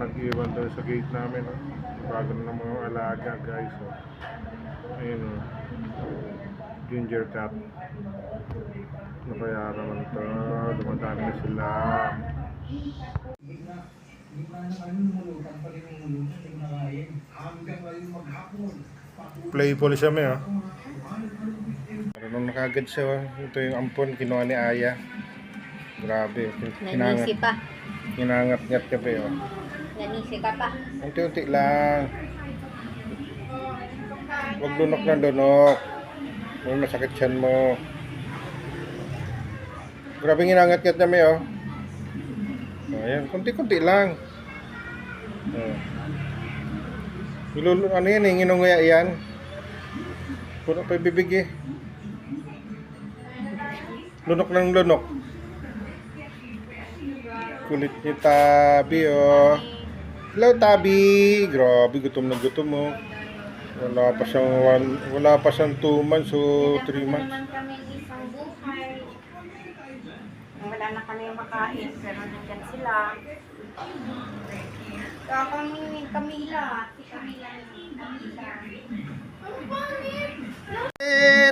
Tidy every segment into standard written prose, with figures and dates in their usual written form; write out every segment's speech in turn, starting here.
nag-iwan doon sa gate namin. Oh. Bago na ng mga alaga guys. Oh. Ayun oh. Ginger cat. Ano kaya naman to? Dumadami na sila. Playful siya may oh. Marunong na kagad siya oh. Ito yung ampon kinuha ni Aya. Grabe. Nanisi pa. Hinangat-ngat ka pa oh. Nanisi ka pa. Unti-unti lang. Huwag lunok na lunok. Huwag masakit siyan mo. Grabe hinangat-ngat na may oh. Ayan, kunti-kunti lang. Ano yan eh, nginunguya yan. Puno pa yung bibig eh. Lunok ng lunok. Kulit ni Tabi oh. Hello Tabi. Grabe, gutom na gutom oh. Wala pa siyang 2 months o 3 months. Naman kami isang buhay. Wala na kami makain, pero nandyan sila. Kami Camila. Si Camila.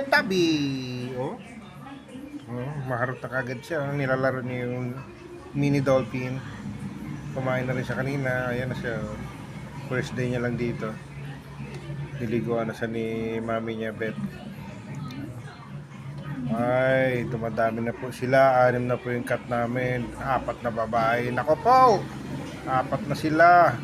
Tabi. Oh. Oh, maharap na kagad siya. Nilalaro niya yung mini dolphin. Kumain na rin siya kanina. Ayan na siya. First day niya lang dito. Niliguan na siya ni mami niya, Beth. Ay, dumadami na po sila. 6 na po yung cat namin. 4 na babae. Nako po! 4 na sila.